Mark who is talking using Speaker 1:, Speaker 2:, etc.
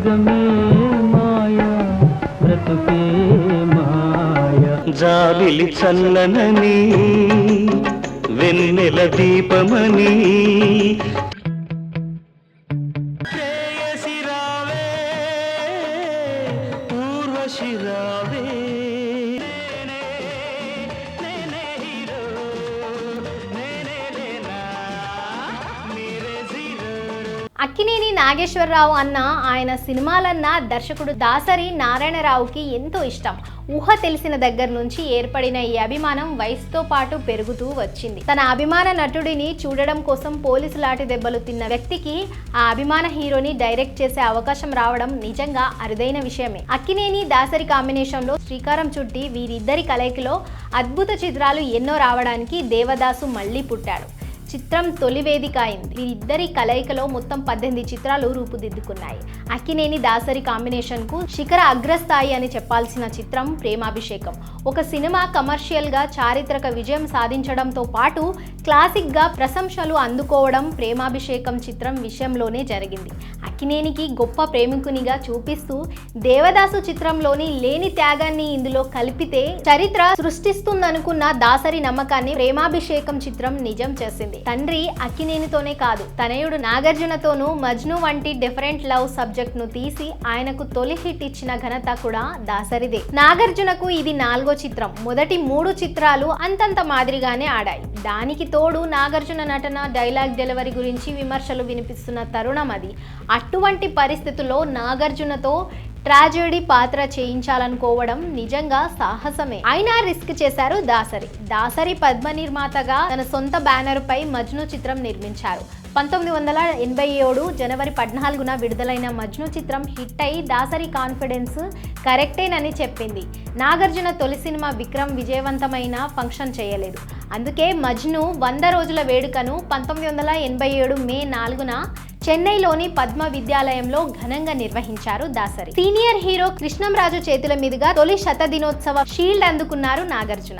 Speaker 1: జగమే మాయా బ్రతుకే మాయా జాబిలి చల్లనని వెన్నెల దీపమని ప్రేయసి రావే ఊర్వశి రావే
Speaker 2: అక్కినేని నాగేశ్వరరావు అన్న ఆయన సినిమాలన్న దర్శకుడు దాసరి నారాయణరావుకి ఎంతో ఇష్టం. ఊహ తెలిసిన దగ్గర నుంచి ఏర్పడిన ఈ అభిమానం వయసుతో పాటు పెరుగుతూ వచ్చింది. తన అభిమాన నటుడిని చూడడం కోసం పోలీసు లాంటి దెబ్బలు తిన్న వ్యక్తికి ఆ అభిమాన హీరోని డైరెక్ట్ చేసే అవకాశం రావడం నిజంగా అరుదైన విషయమే. అక్కినేని దాసరి కాంబినేషన్ లో శ్రీకారం చుట్టి వీరిద్దరి కలయికలో అద్భుత చిత్రాలు ఎన్నో రావడానికి దేవదాసు మళ్లీ పుట్టాడు. చిత్రం తొలి వేదిక అయింది. వీరిద్దరి కలయికలో మొత్తం 18 చిత్రాలు రూపుదిద్దుకున్నాయి. అక్కినేని దాసరి కాంబినేషన్ కు శిఖర అగ్రస్థాయి అని చెప్పాల్సిన చిత్రం ప్రేమాభిషేకం. ఒక సినిమా కమర్షియల్ గా చారిత్రక విజయం సాధించడంతో పాటు క్లాసిక్ గా ప్రశంసలు అందుకోవడం ప్రేమాభిషేకం చిత్రం విషయంలోనే జరిగింది. అక్కినేనికి గొప్ప ప్రేమికునిగా చూపిస్తూ దేవదాసు చిత్రంలోని లేని త్యాగాన్ని ఇందులో కలిపితే చరిత్ర సృష్టిస్తుందనుకున్న దాసరి నమ్మకాన్ని ప్రేమాభిషేకం చిత్రం నిజం చేసింది. తండ్రి అక్కినేనితోనే కాదు, తనయుడు నాగార్జునతోనూ మజ్ను వంటి డిఫరెంట్ లవ్ సబ్జెక్ట్ ను తీసి ఆయనకు తొలి హిట్ ఇచ్చిన ఘనత కూడా దాసరిదే. నాగార్జునకు ఇది 4వ చిత్రం. మొదటి 3 చిత్రాలు అంతంత మాదిరిగానే ఆడాయి. దానికి తోడు నాగార్జున నటన, డైలాగ్ డెలివరీ గురించి విమర్శలు వినిపిస్తున్న తరుణం అది. అటువంటి పరిస్థితుల్లో నాగార్జునతో ట్రాజెడీ పాత్ర చేయించాలనుకోవడం నిజంగా సాహసమే. అయినా రిస్క్ చేశారు దాసరి. దాసరి పద్మ నిర్మాతగా తన సొంత బ్యానర్ పై మజ్ను చిత్రం నిర్మించారు. 1987 జనవరి 14న విడుదలైన మజ్ను చిత్రం హిట్ అయి దాసరి కాన్ఫిడెన్స్ కరెక్టేనని చెప్పింది. నాగార్జున తొలి సినిమా విక్రమ్ విజయవంతమైన ఫంక్షన్ చేయలేదు. అందుకే మజ్ను 100 రోజుల వేడుకను 1987 మే 4న చెన్నైలోని పద్మ విద్యాలయంలో ఘనంగా నిర్వహించారు దాసరి. సీనియర్ హీరో కృష్ణంరాజు చేతుల మీదుగా తొలి శతదినోత్సవ షీల్డ్ అందుకున్నారు నాగార్జున.